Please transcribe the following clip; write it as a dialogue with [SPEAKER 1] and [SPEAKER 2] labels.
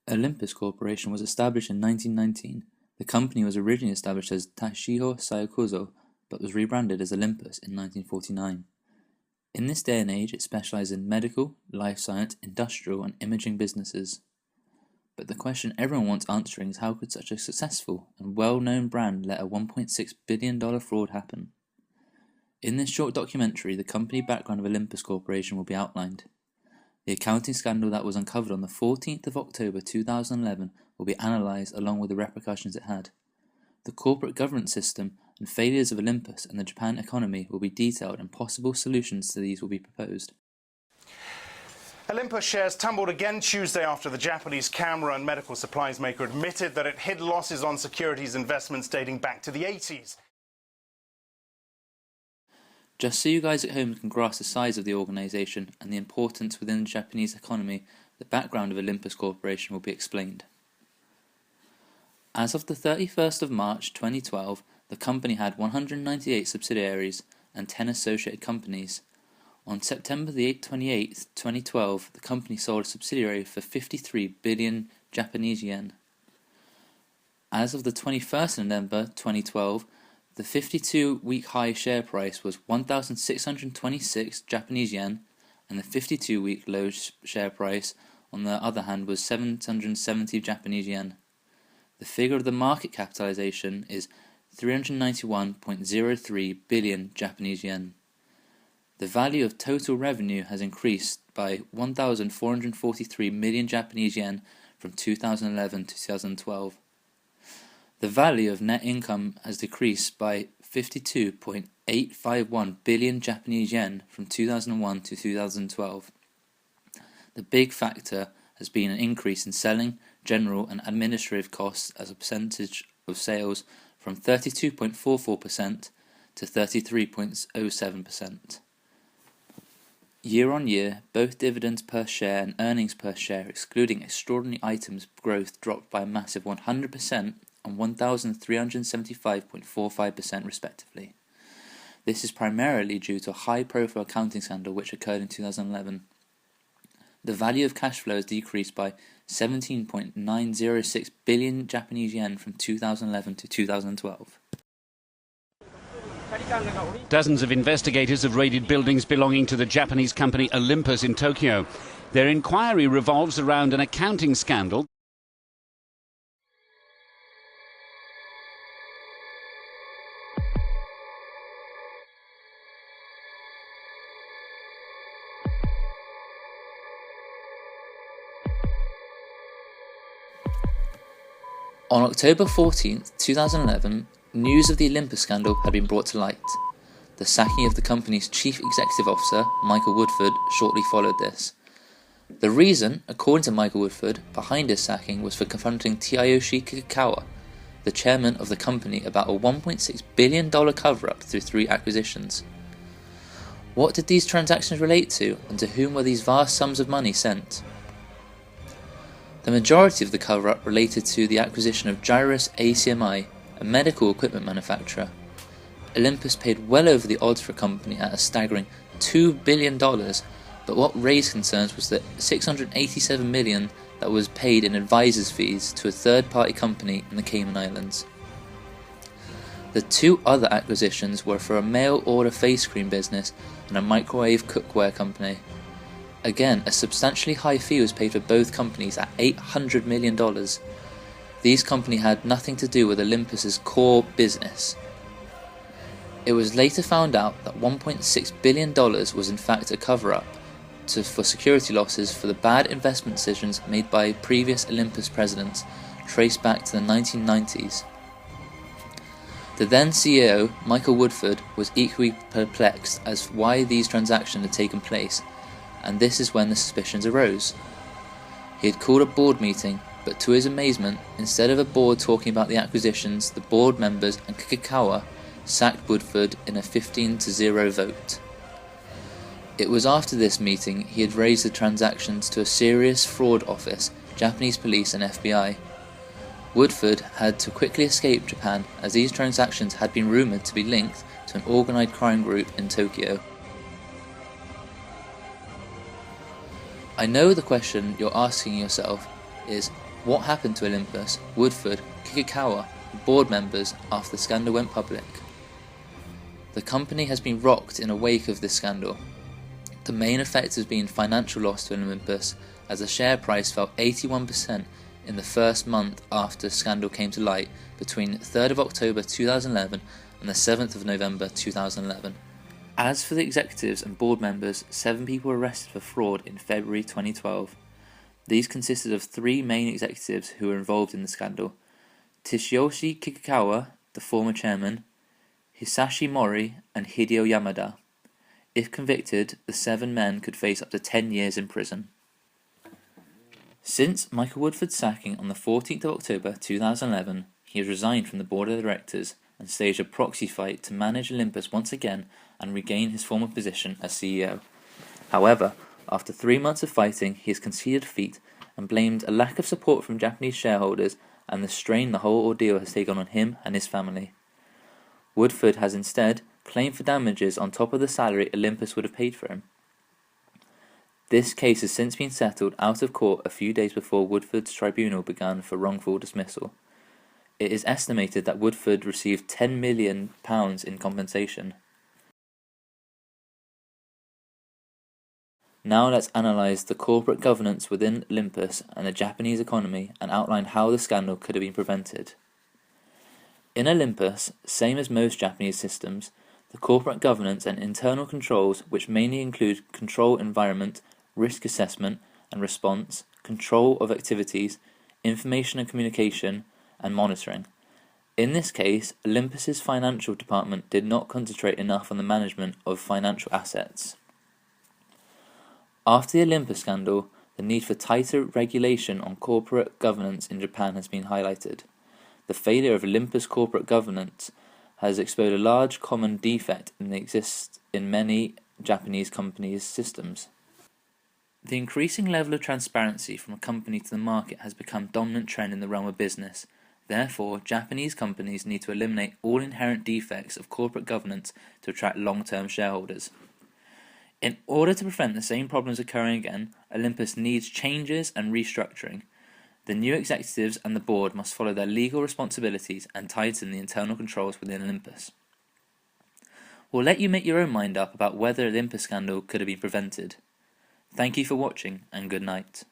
[SPEAKER 1] Olympus Corporation was established in 1919. The company was originally established as Taishiho Saikuzo, but was rebranded as Olympus in 1949. In this day and age, it specialized in medical, life science, industrial, and imaging businesses. But the question everyone wants answering is how could such a successful and well-known brand let a $1.6 billion fraud happen? In this short documentary, the company background of Olympus Corporation will be outlined. The accounting scandal that was uncovered on the 14th of October 2011 will be analysed along with the repercussions it had. The corporate governance system and failures of Olympus and the Japan economy will be detailed, and possible solutions to these will be proposed.
[SPEAKER 2] Olympus shares tumbled again Tuesday after the Japanese camera and medical supplies maker admitted that it hid losses on securities investments dating back to the 80s.
[SPEAKER 1] Just so you guys at home can grasp the size of the organisation and the importance within the Japanese economy, the background of Olympus Corporation will be explained. As of the 31st of March 2012, the company had 198 subsidiaries and 10 associated companies. On September 28, 2012, the company sold a subsidiary for 53 billion Japanese yen. As of the 21st of November 2012, the 52-week high share price was 1,626 Japanese yen, and the 52-week low share price, on the other hand, was 770 Japanese yen. The figure of the market capitalization is 391.03 billion Japanese yen. The value of total revenue has increased by 1,443 million Japanese yen from 2011 to 2012. The value of net income has decreased by 52.851 billion Japanese yen from 2001 to 2012. The big factor has been an increase in selling, general and administrative costs as a percentage of sales from 32.44% to 33.07%. Year on year, both dividends per share and earnings per share, excluding extraordinary items, growth dropped by a massive 100% and 1,375.45% respectively. This is primarily due to a high-profile accounting scandal which occurred in 2011. The value of cash flow has decreased by 17.906 billion Japanese yen from 2011 to 2012.
[SPEAKER 3] Dozens of investigators have raided buildings belonging to the Japanese company Olympus in Tokyo. Their inquiry revolves around an accounting scandal.
[SPEAKER 1] On October 14, 2011, news of the Olympus scandal had been brought to light. The sacking of the company's chief executive officer, Michael Woodford, shortly followed this. The reason, according to Michael Woodford, behind his sacking was for confronting Taiyoshi Kikukawa, the chairman of the company, about a $1.6 billion cover-up through 3 acquisitions. What did these transactions relate to, and to whom were these vast sums of money sent? The majority of the cover-up related to the acquisition of Gyrus ACMI, a medical equipment manufacturer. Olympus paid well over the odds for a company at a staggering $2 billion, but what raised concerns was the $687 million that was paid in advisors' fees to a third-party company in the Cayman Islands. The 2 other acquisitions were for a mail-order face cream business and a microwave cookware company. Again, a substantially high fee was paid for both companies at $800 million. These companies had nothing to do with Olympus's core business. It was later found out that $1.6 billion was in fact a cover-up for security losses for the bad investment decisions made by previous Olympus presidents, traced back to the 1990s. The then CEO, Michael Woodford, was equally perplexed as to why these transactions had taken place, and this is when the suspicions arose. He had called a board meeting, but to his amazement, instead of a board talking about the acquisitions, the board members and Kikukawa sacked Woodford in a 15-0 vote. It was after this meeting he had raised the transactions to a serious fraud office, Japanese police and FBI. Woodford had to quickly escape Japan as these transactions had been rumoured to be linked to an organised crime group in Tokyo. I know the question you're asking yourself is, What happened to Olympus, Woodford, Kikukawa, and board members after the scandal went public? The company has been rocked in the wake of this scandal. The main effect has been financial loss to Olympus, as the share price fell 81% in the first month after the scandal came to light between 3rd of October 2011 and the 7th of November 2011. As for the executives and board members, 7 people were arrested for fraud in February 2012. These consisted of 3 main executives who were involved in the scandal: Tsuyoshi Kikukawa, the former chairman, Hisashi Mori, and Hideo Yamada. If convicted, the 7 men could face up to 10 years in prison. Since Michael Woodford's sacking on the 14th of October 2011, he has resigned from the board of directors and staged a proxy fight to manage Olympus once again and regain his former position as CEO. However, after 3 months of fighting, he has conceded defeat and blamed a lack of support from Japanese shareholders and the strain the whole ordeal has taken on him and his family. Woodford has instead claimed for damages on top of the salary Olympus would have paid for him. This case has since been settled out of court a few days before Woodford's tribunal began for wrongful dismissal. It is estimated that Woodford received £10 million in compensation. Now let's analyse the corporate governance within Olympus and the Japanese economy and outline how the scandal could have been prevented. In Olympus, same as most Japanese systems, the corporate governance and internal controls, which mainly include control environment, risk assessment and response, control of activities, information and communication, and monitoring. In this case, Olympus's financial department did not concentrate enough on the management of financial assets. After the Olympus scandal, the need for tighter regulation on corporate governance in Japan has been highlighted. The failure of Olympus corporate governance has exposed a large common defect that exists in many Japanese companies' systems. The increasing level of transparency from a company to the market has become a dominant trend in the realm of business. Therefore, Japanese companies need to eliminate all inherent defects of corporate governance to attract long-term shareholders. In order to prevent the same problems occurring again, Olympus needs changes and restructuring. The new executives and the board must follow their legal responsibilities and tighten the internal controls within Olympus. We'll let you make your own mind up about whether the Olympus scandal could have been prevented. Thank you for watching, and good night.